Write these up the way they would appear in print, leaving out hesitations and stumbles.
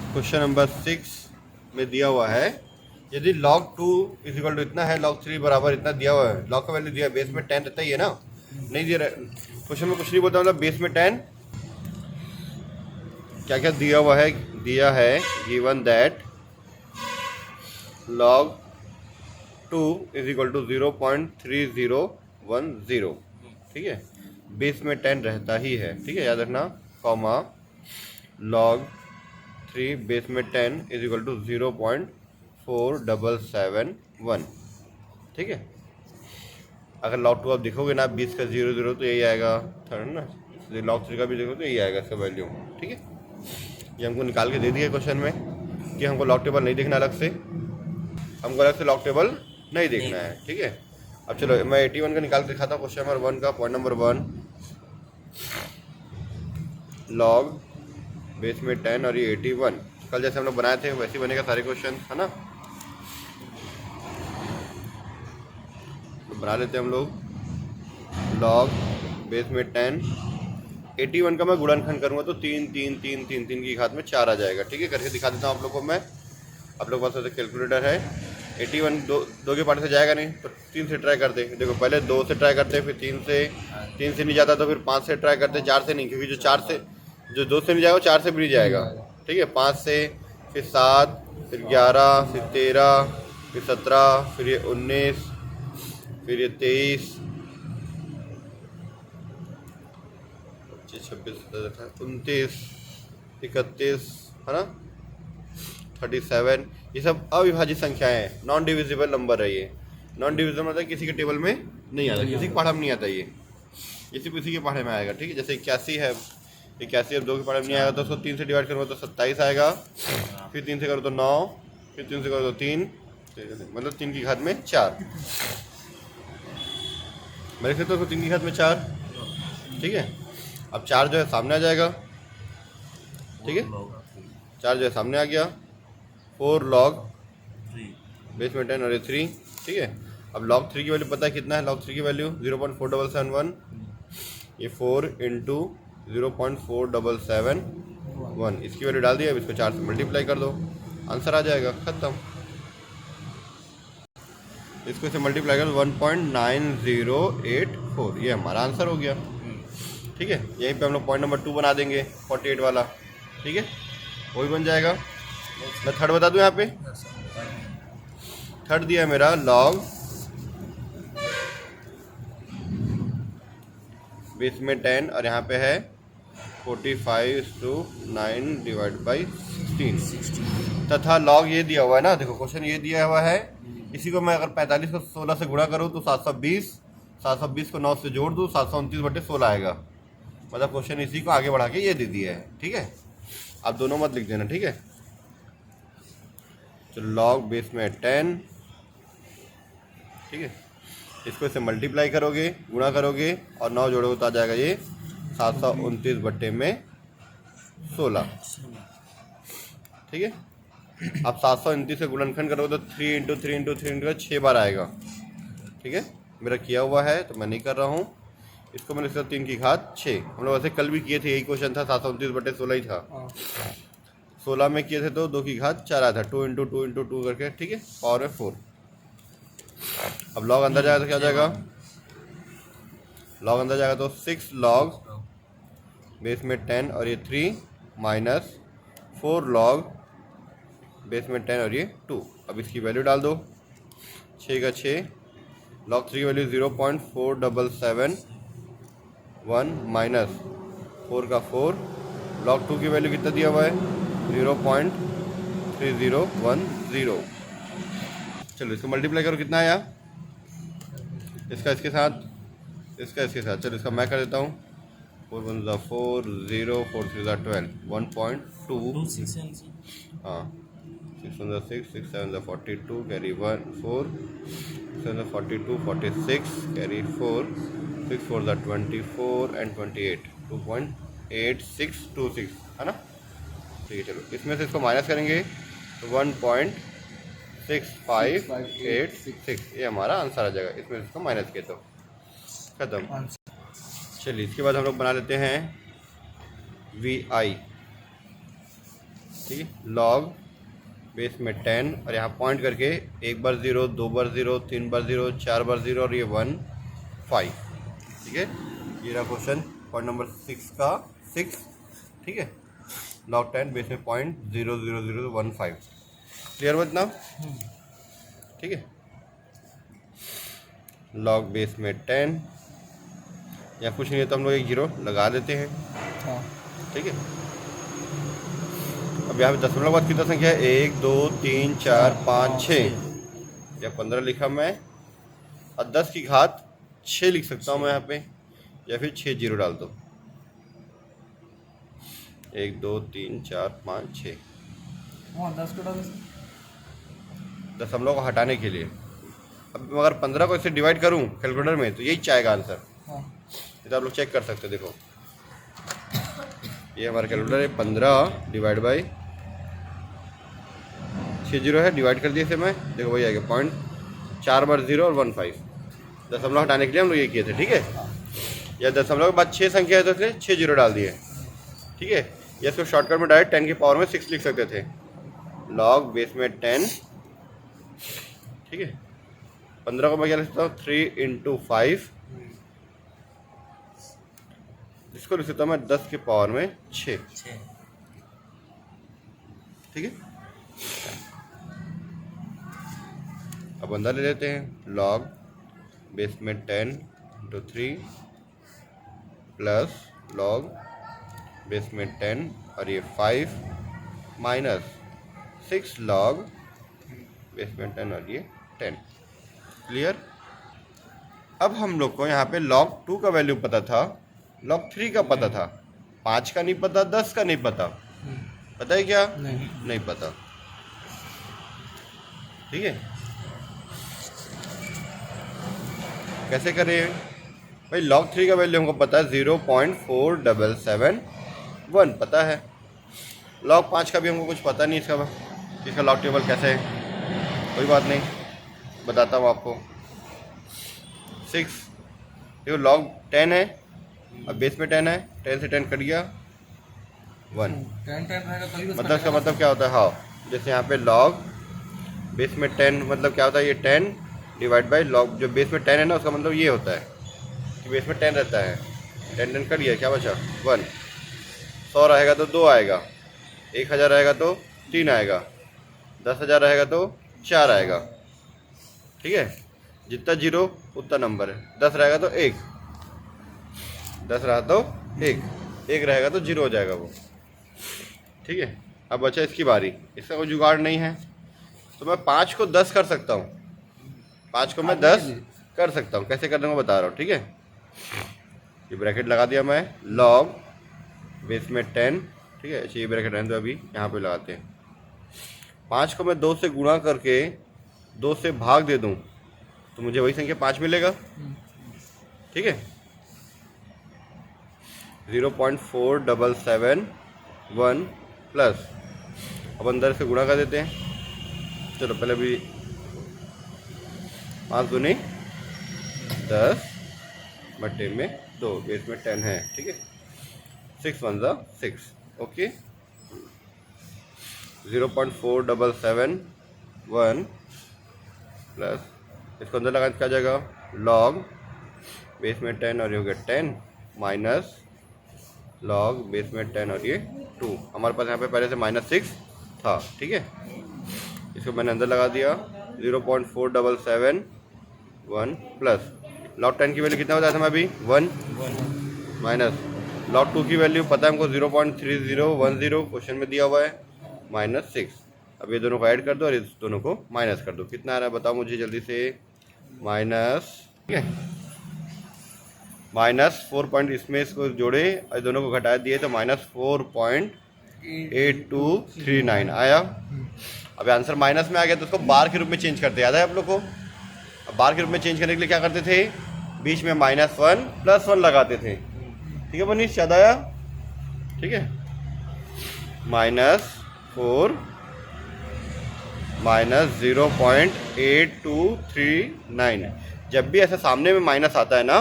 Question number 6 में दिया हुआ है, यदि log 2 इज इक्वल टू इतना है, log 3 बराबर इतना दिया हुआ है, log का वैल्यू दिया है, बेस में 10 रहता ही है ना, नहीं दिया क्वेश्चन में कुछ नहीं बोलता, मतलब बेस में 10 क्या क्या दिया हुआ है, दिया है given that log 2 is equal to 0.3010, ठीक है, बेस में 10 रहता ही है, ठीक है, याद रखना, कॉमा log 3 बेस में 10 इज इक्वल टू 0.4771, ठीक है। अगर log 2 आप देखोगे ना 20 का 0 तो यही आएगा, थर्ड ना, log 3 का भी देखो तो यही आएगा इसका वैल्यू, ठीक है। ये हमको निकाल के दे दिया क्वेश्चन में कि हमको log टेबल नहीं देखना अलग से, हमको अलग से log टेबल नहीं देखना है, ठीक है। अब चलो मैं 81 का निकाल के दिखाता हूँ, क्वेश्चन नंबर 1 का, पॉइंट नंबर 1, log बेस में 10 और ये 81, कल जैसे हम लोग बनाए थे वैसे ही बनेगा सारे क्वेश्चन, है ना। तो बना लेते हैं हम लोग, log बेस में 10, 81 का मैं गुणनखंड करूँगा तो 3 3 3 3 3 की घात में 4 आ जाएगा, ठीक है। करके दिखा देता हूँ आप लोग को मैं, आप लोग के पास कैलकुलेटर है। 81 दो के पार्ट से जाएगा नहीं तो 3 से ट्राई करते, देखो पहले 2 से ट्राई करते, फिर 3 से नहीं जाता तो फिर 5 से ट्राई करते, 4 से नहीं, क्योंकि जो 2 से नहीं जाएगा वो 4 से भी नहीं जाएगा, ठीक है। 5 से, फिर 7, फिर 11, फिर 13, फिर 17, फिर ये 19, फिर ये 23, 25, 26, 29, 31, है ना, 37, ये सब अविभाजित संख्याएं हैं, नॉन डिविजिबल नंबर है ये। नॉन डिविजिबल मतलब किसी के टेबल में नहीं आता, किसी के पढ़ा में नहीं आता, ये सिर्फ किसी के पढ़े में आएगा, ठीक है। जैसे 81 है, 81 अब 2 के पढ़े में नहीं आएगा तो उसको 3 से डिवाइड करूँगा तो 27 आएगा, फिर 3 से करो तो 9, फिर 3 से करो तो 3, मतलब 3 की घात में 4, मेरे से तो 3 की घात में 4, ठीक है। अब 4 जो है सामने आ जाएगा, ठीक है, 4 जो है सामने आ गया, 4 log बेस में 10 और ये 3, ठीक है। अब log 3 की वैल्यू पता है कितना है, log 3 की वैल्यू 0.4771, ये 4 इंटू 0.4771, इसकी वैल्यू डाल दिया, अब इसको 4 से मल्टीप्लाई कर दो, आंसर आ जाएगा, खत्म। इसको इसे मल्टीप्लाई कर 1.9084, ये हमारा आंसर हो गया, ठीक है। यहीं पे हम लोग पॉइंट नंबर 2 बना देंगे 48 वाला, ठीक है, वो भी बन जाएगा। मैं थर्ड बता दूं, यहाँ पे थर्ड दिया है मेरा log बेस में 10 और यहाँ पे है 45:9 डिवाइड बाई 16 तथा log ये दिया हुआ है ना, देखो क्वेश्चन ये दिया हुआ है, इसी को मैं अगर 45 को 16 से गुणा करूँ तो 720, 720 को 9 से जोड़ दूँ, 729/16 आएगा, मतलब क्वेश्चन इसी को आगे बढ़ा के ये दे दिया है, ठीक है। आप दोनों मत लिख देना, ठीक है। तो log बेस में 10, ठीक है, इसको इससे मल्टीप्लाई करोगे, गुणा करोगे और 9 जोड़ोगे तो आ जाएगा ये 729/16, ठीक है। अब 729 से गुणनखंड करोगे तो 3 इंटू 3 इंटू 3 इंटू 6 बार आएगा, ठीक है। मेरा किया हुआ है तो मैं नहीं कर रहा हूँ, इसको मैंने इसका 3 की घात 6, हम लोग वैसे कल भी किए थे, यही क्वेश्चन था, 729/16 ही था, 16 में किए थे तो 2 की घात 4 आया था, 2 इंटू 2 इंटू 2 करके, ठीक है, पावर में 4। अब log अंदर जाएगा तो क्या जाएगा, log अंदर जाएगा तो 6 log बेस में 10 और ये 3 माइनस 4 log बेस में 10 और ये 2, अब इसकी वैल्यू डाल दो, 6 का 6, log 3 की वैल्यू 0.4771 माइनस 4 का 4, log 2 की वैल्यू कितना दिया हुआ है 0.3010, चलो इसको मल्टीप्लाई करो, कितना आया, इसका इसके साथ, इसका इसके साथ, चलो इसका मैं कर देता हूँ, 4 1 4, 0 4 3 12, 1.2, हाँ, 6 1 6, 6 7 42, कैरी 1 4, 7 42, 46, कैरी 4, 6 4 24 एंड 28, 2.8626, है ना, ठीक है। चलो इसमें से इसको माइनस करेंगे तो 1.6586, ये हमारा आंसर आ जाएगा, इसमें इसको माइनस किया तो खत्म। चलिए इसके बाद हम लोग बना लेते हैं VI, ठीक है। लॉग बेस में 10 और यहाँ पॉइंट करके 1 बार 0, 2 बार 0, 3 बार 0, 4 बार 0 और ये 1 5। ठीक है, ये रहा क्वेश्चन पॉइंट नंबर 6 का 6। ठीक है, लॉग 10 बेस में 0.00015। क्लियर हो इतना? ठीक है, लॉग बेस में 10 या कुछ नहीं है तो हम लोग एक 0 लगा देते हैं। ठीक है, अब यहाँ पे दशमलव बाद कितना संख्या है? 1 2 3 4 5 6 या 15 लिखा मैं, और 10 की घात 6 लिख सकता हूँ मैं यहाँ पे, या फिर 6 0 डाल दो। 1 2 3 4 5 6 10 को डाल दशमलव को हटाने के लिए। अब अगर 15 को इससे डिवाइड करूँ कैलकुलेटर में तो यही चाहेगा आंसर। ये तो आप लोग चेक कर सकते हो। देखो ये हमारा कैलकुलेटर है, 15 डिवाइड बाई 6 0 है, डिवाइड कर दिए इसे मैं। देखो वही आएगा 4 बार 0 और 1 5। दशमलव हटाने के लिए हम लोग ये किए थे। ठीक है, या दशमलव के बाद 6 संख्या है तो इसलिए 6 0 डाल दिए। ठीक है, या इसको शॉर्टकट में डायरेक्ट 10 की पावर में 6 लिख सकते थे। लॉग बेस में 10। ठीक है, 15 को मैं क्या लिखता हूँ? 3 × 5। इसको लिख सकता हूँ मैं 10 की पावर में 6। ठीक है, अब अंदर ले लेते हैं। लॉग बेस में 10 × 3 प्लस लॉग बेस में 10 और ये 5 माइनस 6 लॉग बेस में 10 और ये 10। क्लियर? अब हम लोग को यहाँ पे log 2 का वैल्यू पता था, log 3 का पता था, 5 का नहीं पता, 10 का नहीं पता। पता है क्या? नहीं पता। ठीक है, कैसे करें भाई? log 3 का वैल्यू हमको पता है 0.4771 पता है। log 5 का भी हमको कुछ पता नहीं, इसका log टेबल कैसे है, कोई बात नहीं, बताता हूँ आपको। 6 देखो log 10 है, अब बेस में 10 है, 10 से 10 कट गया 1। मतलब इसका मतलब क्या होता है? हाँ, जैसे यहाँ पे log बेस में 10 मतलब क्या होता है? ये 10 डिवाइड बाई log, जो बेस में 10 है ना उसका मतलब ये होता है कि बेस में 10 रहता है। 10 10 कट गया, क्या बचा? 1। 100 रहेगा तो 2 आएगा, 1000 रहेगा तो 3 आएगा, 10,000 रहेगा तो 4 आएगा। ठीक है, जितना 0 उतना नंबर है। 10 रहेगा तो 1, 10 रहा तो 1, 1 रहेगा तो 0 हो जाएगा वो। ठीक है, अब बचा इसकी बारी। इसका कोई जुगाड़ नहीं है तो मैं 5 को 10 कर सकता हूँ। 5 को मैं 10 कर सकता हूँ। कैसे करने को बता रहा हूँ। ठीक है, ये ब्रैकेट लगा दिया मैं, log बेस में 10। ठीक है, ये ब्रैकेट रहने दो, अभी यहाँ पे लगाते हैं। 5 को मैं 2 से गुणा करके 2 से भाग दे दूं तो मुझे वही संख्या 5 मिलेगा। ठीक है, 0.4771 प्लस, अब अंदर से गुणा कर देते हैं। चलो पहले भी 5 दूनी 10 बटे में 2, बेस में 10 है। ठीक है, 6 1 6। ओके, 0.4771 प्लस, इसको अंदर लगाने क्या जाएगा? log बेस में 10 और ये हो गया 10 माइनस log बेस में 10 और ये 2। हमारे पास यहाँ पे पहले से -6 था। ठीक है, इसको मैंने अंदर लगा दिया। 0.4771 प्लस log 10 की वैल्यू कितना बताया था मैं अभी? 1 माइनस log 2 की वैल्यू पता है हमको 0.3010 क्वेश्चन में दिया हुआ है, -6। अब ये दोनों को ऐड कर दो और इस दोनों को माइनस कर दो। कितना आ रहा है बताओ मुझे जल्दी से? माइनस, ठीक है, -4 पॉइंट, इसमें इसको जोड़े और दोनों को घटा दिए तो -4.8239 आया। अब आंसर माइनस में आ गया तो उसको बार के रूप में चेंज करते, याद है आप लोग को? अब बार के रूप में चेंज करने के लिए क्या करते थे? बीच में -1 +1 लगाते थे। ठीक है मनीष, याद आया? ठीक है, -4 -0.8239। जब भी ऐसा सामने में माइनस आता है ना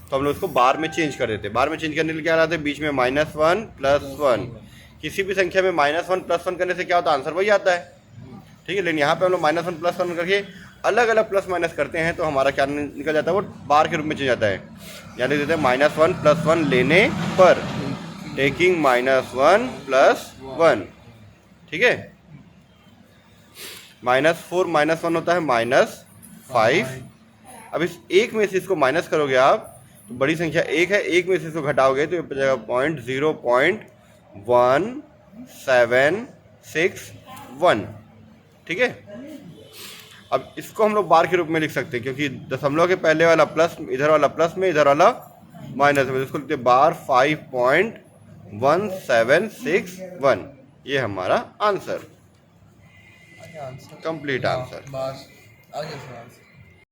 तो हम लोग उसको बार में चेंज कर देते हैं। बार में चेंज करने के लिए क्या लाते हैं? बीच में -1 +1 किसी भी संख्या में -1 +1 करने से क्या होता है, आंसर वही आता है। ठीक है, लेकिन यहाँ पे हम लोग -1 +1 करके अलग अलग प्लस माइनस करते हैं तो हमारा क्या निकल जाता है, वो बार के रूप में चेंज जाता है। यानी देते हैं -1 +1 लेने पर, टेकिंग -1 +1। ठीक है, -4 -1 होता है -5। अब इस एक में से इसको माइनस करोगे आप तो बड़ी संख्या एक है, एक में से इसको घटाओगे तो ये बचेगा 0.1761। ठीक है, अब इसको हम लोग बार के रूप में लिख सकते हैं क्योंकि दशमलव के पहले वाला प्लस, इधर वाला प्लस में, इधर वाला माइनस में, इसको लिखते हैं बार 5.1761। ये हमारा आंसर, आंसर कंप्लीट आंसर। बस आ गया सर आंसर।